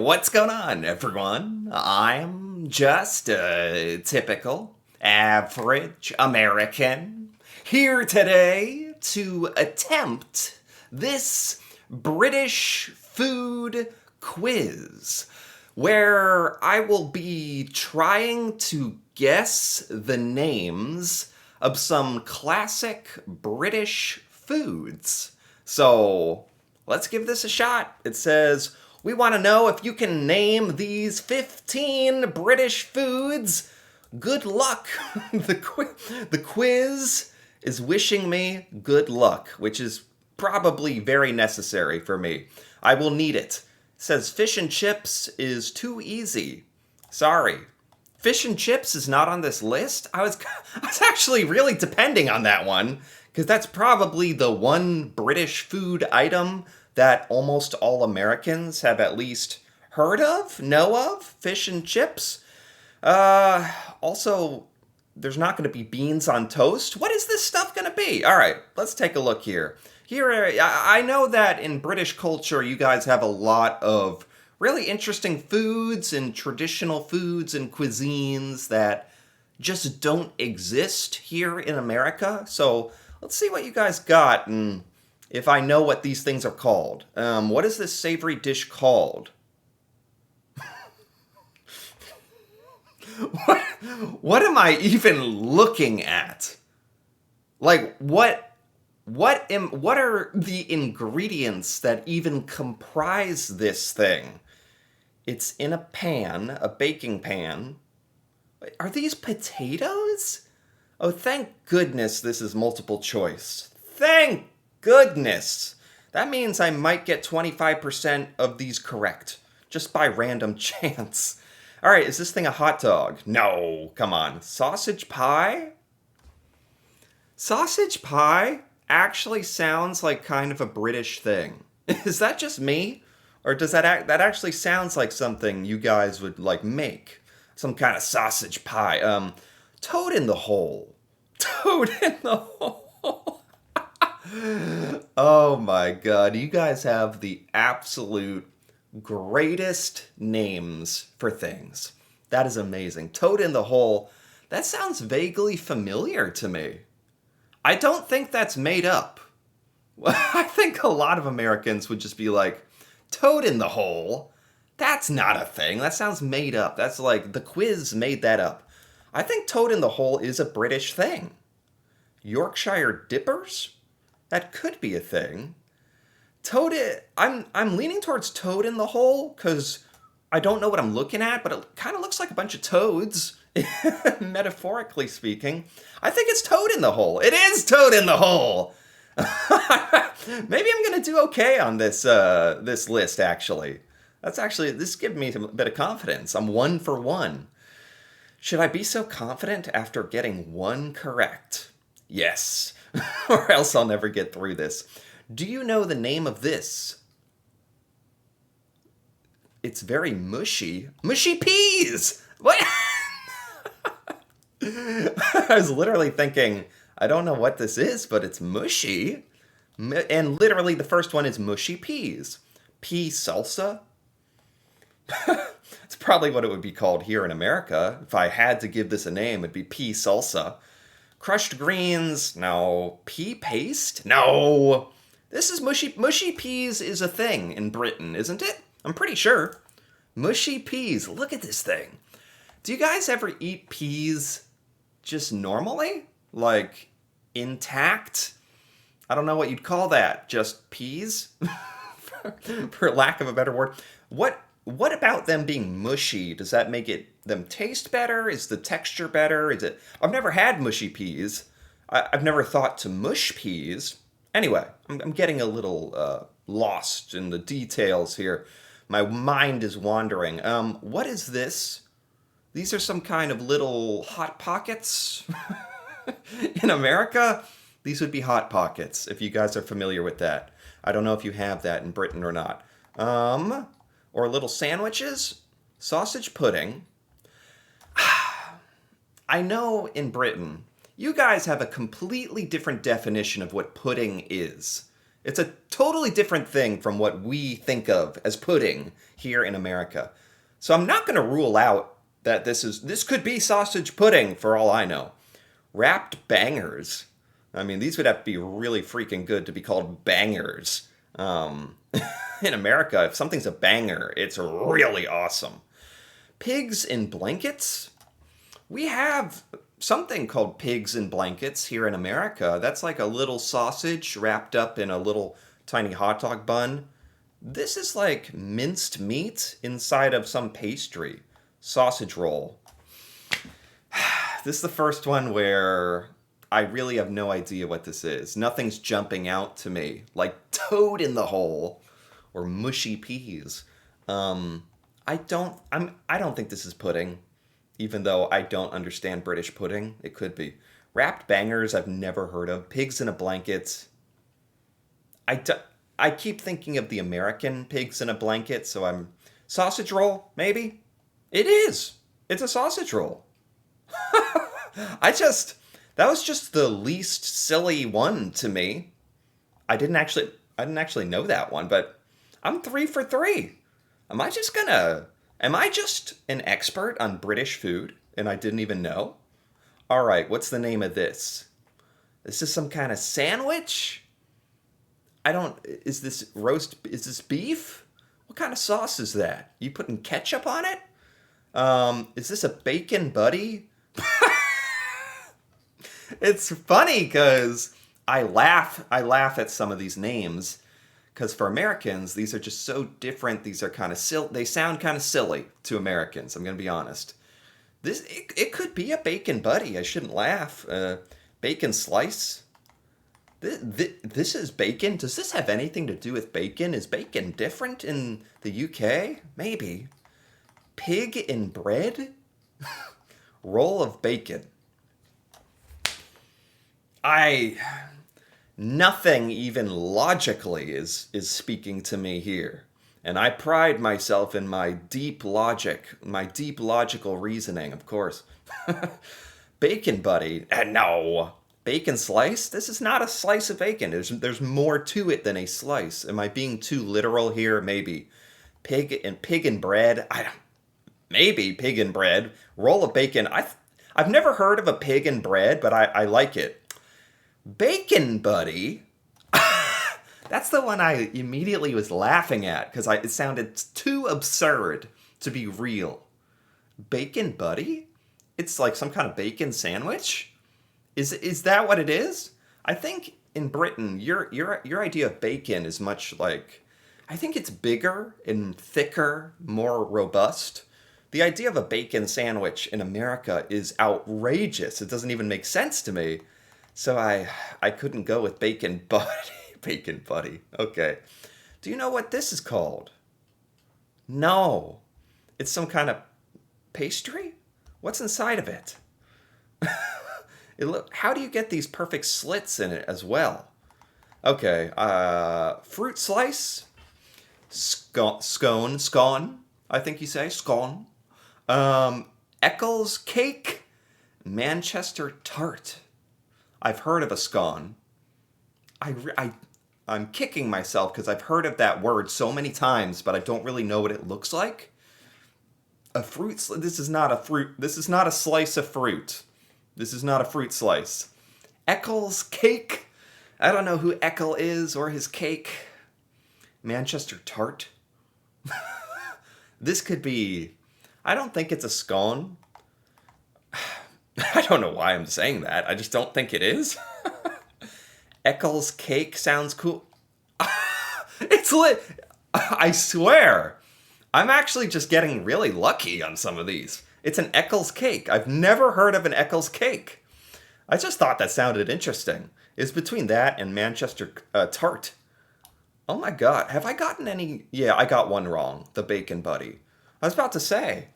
What's going on, everyone? I'm just a typical, average American here today to attempt this British food quiz where I will be trying to guess the names of some classic British foods. So let's give this a shot. It says, we want to know if you can name these 15 British foods. Good luck. The quiz is wishing me good luck, which is probably very necessary for me. I will need it. It says fish and chips is too easy. Sorry. Fish and chips is not on this list. I was actually really depending on that one because that's probably the one British food item that almost all Americans have at least heard of, know of, fish and chips. Also, there's not going to be beans on toast. What is this stuff going to be? All right, let's take a look here. I know that in British culture, you guys have a lot of really interesting foods and traditional foods and cuisines that just don't exist here in America. So let's see what you guys got and if I know what these things are called. What is this savory dish called? what, what am I even looking at? Like, what are the ingredients that even comprise this thing? It's in a pan, a baking pan. Are these potatoes? Oh, thank goodness this is multiple choice. Thank goodness. That means I might get 25% of these correct, just by random chance. All right, is this thing a hot dog? No, come on. Sausage pie? Sausage pie actually sounds like kind of a British thing. Is that just me? Or does that actually sounds like something you guys would like make? Some kind of sausage pie. Toad in the hole. Toad in the hole. Oh my god, you guys have the absolute greatest names for things. That is amazing. Toad in the hole. That sounds vaguely familiar to me. I don't think that's made up. I think a lot of Americans would just be like, Toad in the hole? That's not a thing. That sounds made up. That's like the quiz made that up. I think Toad in the hole is a British thing. Yorkshire Dippers? That could be a thing. I'm leaning towards Toad in the hole because I don't know what I'm looking at, but it kind of looks like a bunch of toads, metaphorically speaking. I think it's Toad in the hole. It is Toad in the hole. Maybe I'm gonna do okay on this list. Actually, this is giving me a bit of confidence. I'm 1 for 1. Should I be so confident after getting one correct? Yes, or else I'll never get through this. Do you know the name of this? It's very mushy. Mushy peas! What? I was literally thinking, I don't know what this is, but it's mushy. And literally the first one is mushy peas. Pea salsa? It's probably what it would be called here in America. If I had to give this a name, it'd be pea salsa. Crushed greens? No. Pea paste? No. This is mushy peas is a thing in Britain, isn't it? I'm pretty sure. Mushy peas. Look at this thing. Do you guys ever eat peas just normally? Like intact? I don't know what you'd call that. Just peas? For lack of a better word. What about them being mushy? Does that make them taste better? Is the texture better? Is it I've never had mushy peas. I've never thought to mush peas. Anyway, I'm getting a little lost in the details here. My mind is wandering. What is this? These are some kind of little hot pockets in America. These would be hot pockets if you guys are familiar with that. I don't know if you have that in Britain or not. Or little sandwiches, sausage pudding. I know in Britain, you guys have a completely different definition of what pudding is. It's a totally different thing from what we think of as pudding here in America. So I'm not going to rule out that this could be sausage pudding for all I know. Wrapped bangers. I mean, these would have to be really freaking good to be called bangers. Um, in America, if something's a banger, it's really awesome. Pigs in blankets? We have something called pigs in blankets here in America. That's like a little sausage wrapped up in a little tiny hot dog bun. This is like minced meat inside of some pastry. Sausage roll. This is the first one where I really have no idea what this is. Nothing's jumping out to me like toad in the hole or mushy peas. I don't think this is pudding, even though I don't understand British pudding. It could be. Wrapped bangers I've never heard of. Pigs in a blanket. I, do, I keep thinking of the American pigs in a blanket, so I'm sausage roll, maybe? It is. It's a sausage roll. That was just the least silly one to me. I didn't actually know that one, but I'm 3 for 3. Am I just an expert on British food and I didn't even know? All right, what's the name of this? This is some kind of sandwich? Is this beef? What kind of sauce is that? You putting ketchup on it? Is this a bacon buddy? It's funny because I laugh at some of these names because for Americans, these are just so different. These are kind of they sound kind of silly to Americans. I'm going to be honest. It could be a bacon buddy. I shouldn't laugh. Bacon slice. This is bacon. Does this have anything to do with bacon? Is bacon different in the UK? Maybe. Pig in bread? Roll of bacon. Nothing even logically is speaking to me here. And I pride myself in my deep logical reasoning, of course. Bacon buddy. No. Bacon slice? This is not a slice of bacon. There's more to it than a slice. Am I being too literal here? Maybe. Pig and bread? Maybe pig and bread. Roll of bacon. I've never heard of a pig and bread, but I like it. Bacon buddy? That's the one I immediately was laughing at because it sounded too absurd to be real. Bacon buddy? It's like some kind of bacon sandwich? Is that what it is? I think in Britain, your idea of bacon is much like, I think it's bigger and thicker, more robust. The idea of a bacon sandwich in America is outrageous. It doesn't even make sense to me. So I couldn't go with bacon buddy. Bacon buddy. Okay. Do you know what this is called? No. It's some kind of pastry? What's inside of it? How do you get these perfect slits in it as well? Okay. Fruit slice? Scone, I think you say. Scone. Eccles cake? Manchester tart. I've heard of a scone. I'm kicking myself because I've heard of that word so many times, but I don't really know what it looks like. This is not a fruit. This is not a slice of fruit. This is not a fruit slice. Eccles cake. I don't know who Eccle is or his cake. Manchester tart. This could be. I don't think it's a scone. I don't know why I'm saying that. I just don't think it is. Eccles cake sounds cool. It's lit. I swear. I'm actually just getting really lucky on some of these. It's an Eccles cake. I've never heard of an Eccles cake. I just thought that sounded interesting. It's between that and Manchester tart. Oh my god. Have I gotten any? Yeah, I got one wrong. The bacon buddy. I was about to say.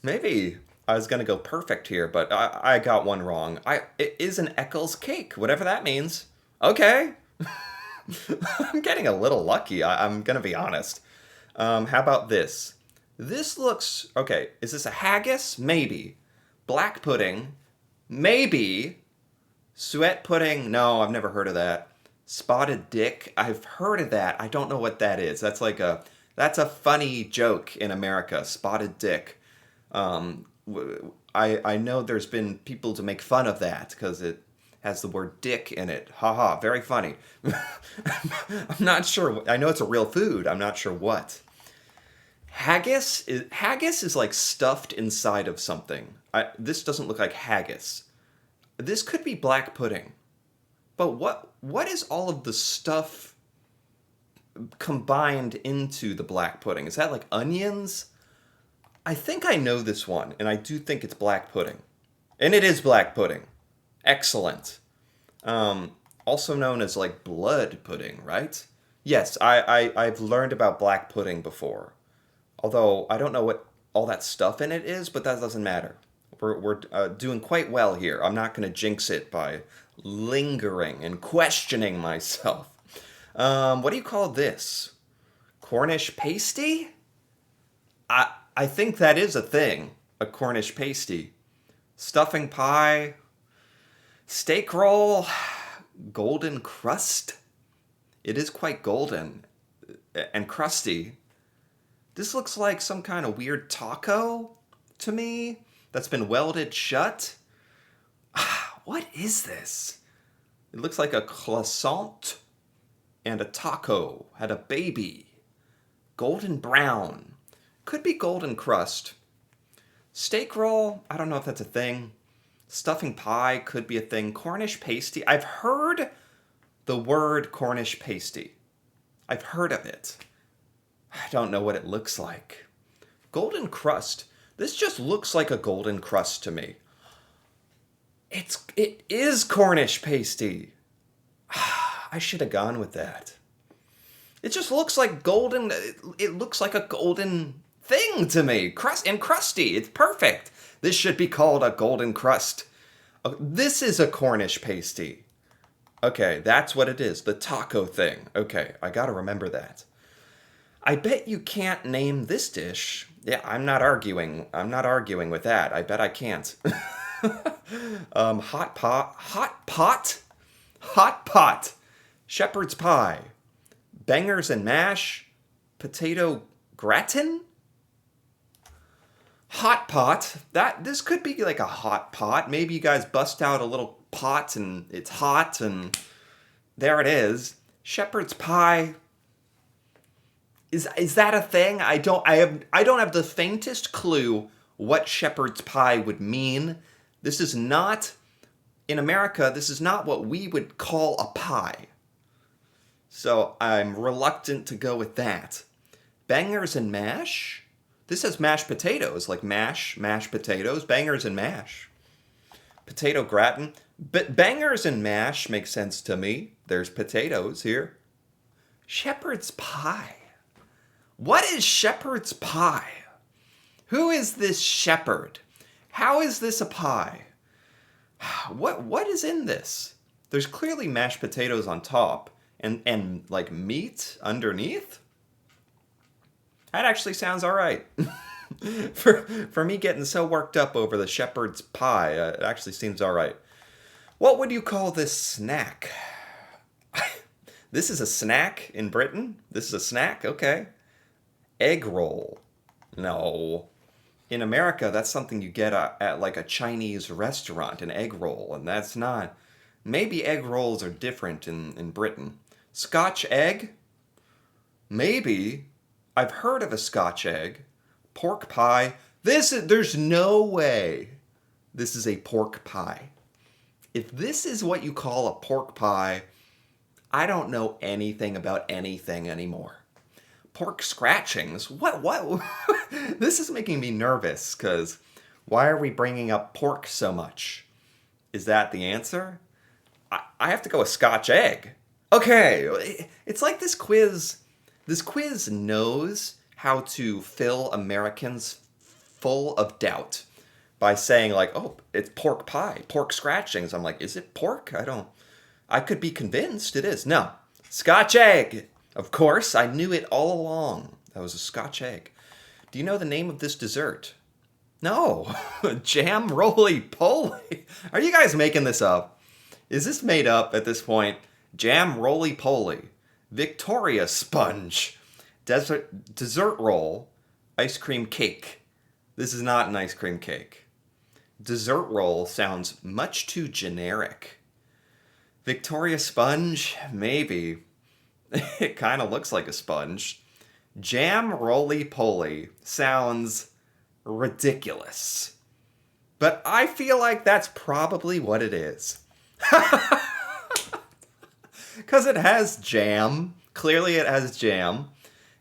Maybe I was going to go perfect here, but I got one wrong. It is an Eccles cake, whatever that means. Okay. I'm getting a little lucky, I'm going to be honest. How about this? This looks... Okay, is this a haggis? Maybe. Black pudding? Maybe. Suet pudding? No, I've never heard of that. Spotted dick. I've heard of that. I don't know what that is. That's a funny joke in America. Spotted dick. I know there's been people to make fun of that because it has the word dick in it. Haha, very funny. I'm not sure. I know it's a real food. I'm not sure what. Haggis is like stuffed inside of something. This doesn't look like haggis. This could be black pudding. But what is all of the stuff combined into the black pudding? Is that like onions? I think I know this one, and I do think it's black pudding. And it is black pudding. Excellent. Also known as like blood pudding, right? Yes, I've learned about black pudding before. Although I don't know what all that stuff in it is, but that doesn't matter. We're doing quite well here. I'm not going to jinx it by lingering and questioning myself. What do you call this? Cornish pasty? I think that is a thing. A Cornish pasty. Stuffing pie. Steak roll. Golden crust. It is quite golden and crusty. This looks like some kind of weird taco to me that's been welded shut. What is this? It looks like a croissant and a taco had a baby. Golden brown. Could be golden crust. Steak roll, I don't know if that's a thing. Stuffing pie could be a thing. Cornish pasty, I've heard the word Cornish pasty. I've heard of it. I don't know what it looks like. Golden crust. This just looks like a golden crust to me. It is Cornish pasty. I should have gone with that. It just looks like golden. It looks like a golden thing to me. Crusty. It's perfect. This should be called a golden crust. This is a Cornish pasty. Okay, that's what it is. The taco thing. Okay, I gotta remember that. I bet you can't name this dish. Yeah, I'm not arguing. I'm not arguing with that. I bet I can't. Hot pot, shepherd's pie, bangers and mash, potato gratin, hot pot. This could be like a hot pot. Maybe you guys bust out a little pot and it's hot and there it is. Shepherd's pie. Is that a thing? I don't have the faintest clue what shepherd's pie would mean. This is not, in America, this is not what we would call a pie. So I'm reluctant to go with that. Bangers and mash? This has mashed potatoes, like mashed potatoes, bangers and mash. Potato gratin. But bangers and mash makes sense to me. There's potatoes here. Shepherd's pie. What is shepherd's pie? Who is this shepherd? How is this a pie? What is in this? There's clearly mashed potatoes on top and like meat underneath. That actually sounds all right. For me getting so worked up over the shepherd's pie, it actually seems all right. What would you call this snack? This is a snack in Britain? This is a snack? Okay. Egg roll. No. In America, that's something you get at like a Chinese restaurant, an egg roll, and that's not. Maybe egg rolls are different in Britain. Scotch egg? Maybe. I've heard of a Scotch egg. Pork pie. There's no way this is a pork pie. If this is what you call a pork pie, I don't know anything about anything anymore. Pork scratchings? What? This is making me nervous, because why are we bringing up pork so much? Is that the answer? I have to go with Scotch egg. Okay, it's like this quiz knows how to fill Americans full of doubt by saying like, oh, it's pork pie, pork scratchings. I'm like, is it pork? I could be convinced it is. No, Scotch egg. Of course, I knew it all along. That was a Scotch egg. Do you know the name of this dessert? No. Jam roly poly. Are you guys making this up? Is this made up at this point? jam roly-poly, Victoria sponge, dessert roll, ice cream cake. This is not an ice cream cake. Dessert roll sounds much too generic. Victoria sponge? Maybe. It kind of looks like a sponge. Jam roly-poly sounds ridiculous. But I feel like that's probably what it is. Because it has jam. Clearly it has jam.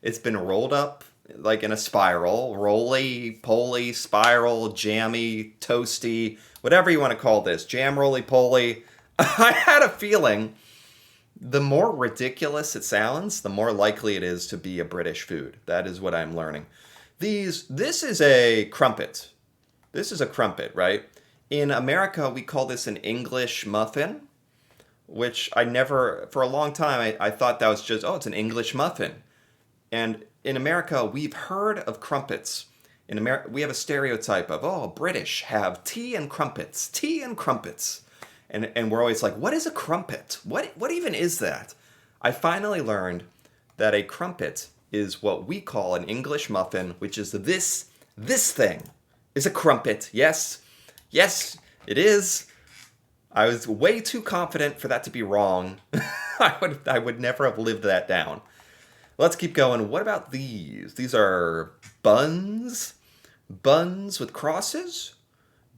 It's been rolled up like in a spiral. Roly-poly, spiral, jammy, toasty, whatever you want to call this. Jam roly-poly. I had a feeling the more ridiculous it sounds, the more likely it is to be a British food. That is what I'm learning. This is a crumpet. This is a crumpet, right? In America, we call this an English muffin, which I never, for a long time, I thought that was just, oh, it's an English muffin. And in America, we've heard of crumpets. In America, we have a stereotype of, oh, British have tea and crumpets, tea and crumpets. And we're always like, what is a crumpet? What even is that? I finally learned that a crumpet is what we call an English muffin, which is this thing is a crumpet. Yes, it is. I was way too confident for that to be wrong. I would never have lived that down. Let's keep going. What about these? These are buns. Buns with crosses.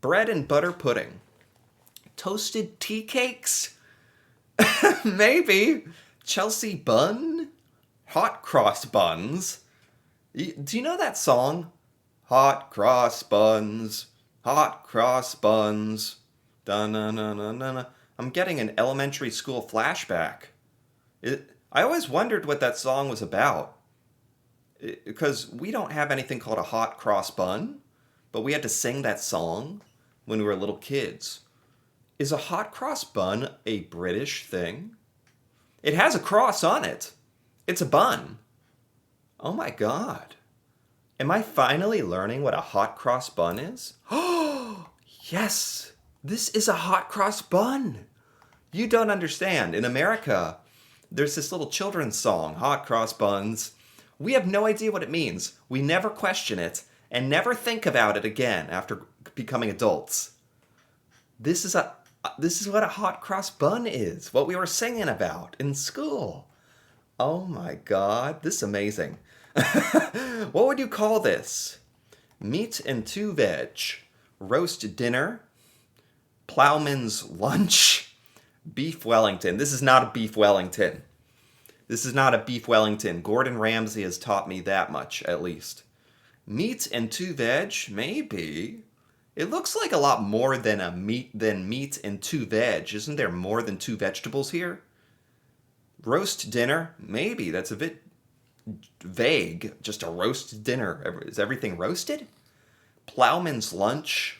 Bread and butter pudding. Toasted tea cakes? Maybe. Chelsea bun? Hot cross buns? Do you know that song? Hot cross buns. Hot cross buns. Da-na-na-na-na-na. I'm getting an elementary school flashback. I always wondered what that song was about. Because we don't have anything called a hot cross bun, but we had to sing that song when we were little kids. Is a hot cross bun a British thing? It has a cross on it. It's a bun. Oh my God. Am I finally learning what a hot cross bun is? Oh, yes. This is a hot cross bun. You don't understand. In America, there's this little children's song, Hot Cross Buns. We have no idea what it means. We never question it and never think about it again after becoming adults. This is what a hot cross bun is, what we were singing about in school. Oh my God, this is amazing. What would you call this? Meat and two veg, roast dinner, plowman's lunch, beef Wellington. This is not a beef Wellington. This is not a beef Wellington. Gordon Ramsay has taught me that much, at least. Meat and two veg? Maybe. It looks like a lot more than meat and two veg. Isn't there more than two vegetables here? Roast dinner? Maybe. That's a bit vague. Just a roast dinner. Is everything roasted? Plowman's lunch?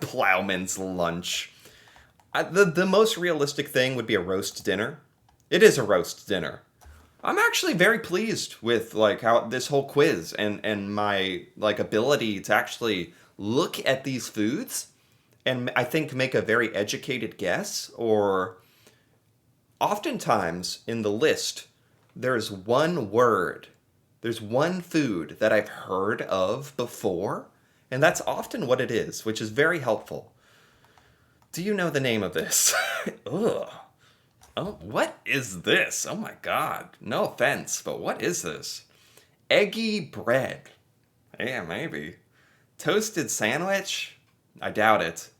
Plowman's lunch. The most realistic thing would be a roast dinner. It is a roast dinner. I'm actually very pleased with how this whole quiz and my ability to actually look at these foods and I think make a very educated guess. Or oftentimes in the list there's one word, there's one food that I've heard of before, and that's often what it is, which is very helpful. Do you know the name of this? Ugh. Oh, what is this? Oh my God. No offense, but what is this? Eggy bread. Yeah, maybe. Toasted sandwich? I doubt it.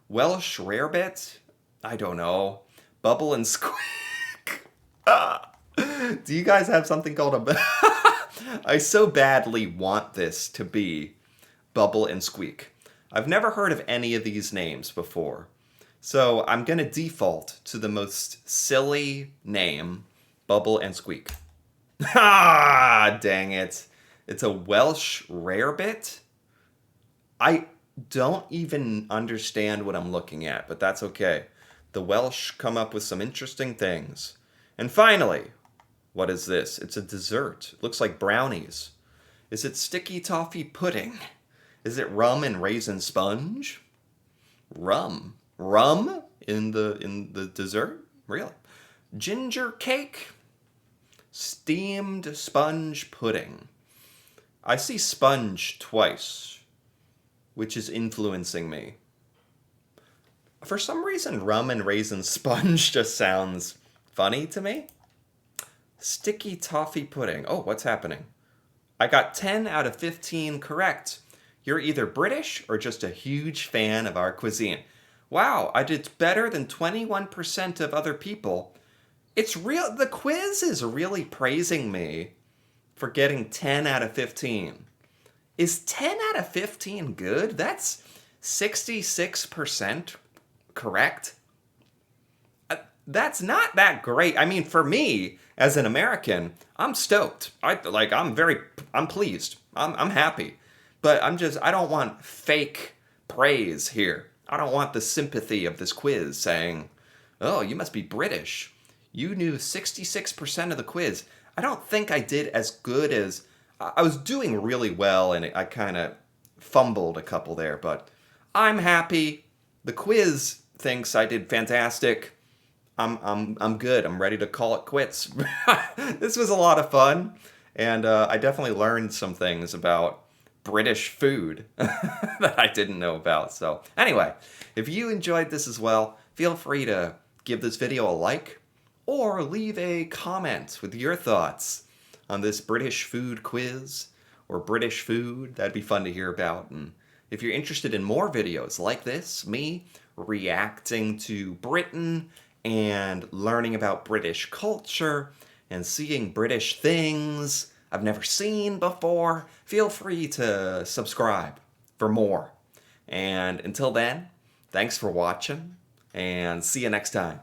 Welsh rarebit? I don't know. Bubble and squeak. Do you guys have something called a... I so badly want this to be Bubble and Squeak. I've never heard of any of these names before. So I'm going to default to the most silly name, Bubble and Squeak. Ah, dang it. It's a Welsh rarebit? I don't even understand what I'm looking at, but that's okay. The Welsh come up with some interesting things. And finally, what is this? It's a dessert. It looks like brownies. Is it sticky toffee pudding? Is it rum and raisin sponge? Rum in the dessert? Really? ginger cake, steamed sponge pudding. I see sponge twice, which is influencing me. For some reason, rum and raisin sponge just sounds funny to me. Sticky toffee pudding. Oh, what's happening? I got 10 out of 15 correct. You're either British or just a huge fan of our cuisine. Wow, I did better than 21% of other people. It's real. The quiz is really praising me for getting 10 out of 15. Is 10 out of 15 good? That's 66% correct. That's not that great. I mean, for me as an American, I'm stoked. I'm pleased. I'm happy. But I don't want fake praise here. I don't want the sympathy of this quiz saying, "Oh, you must be British. You knew 66% of the quiz." I don't think I did as good as I was doing really well, and I kind of fumbled a couple there, but I'm happy. The quiz thinks I did fantastic. I'm good. I'm ready to call it quits. This was a lot of fun, and I definitely learned some things about British food that I didn't know about. So anyway, if you enjoyed this as well, feel free to give this video a like or leave a comment with your thoughts on this British food quiz or British food. That'd be fun to hear about. And if you're interested in more videos like this, me reacting to Britain and learning about British culture and seeing British things I've never seen before, feel free to subscribe for more. And until then, thanks for watching, and see you next time.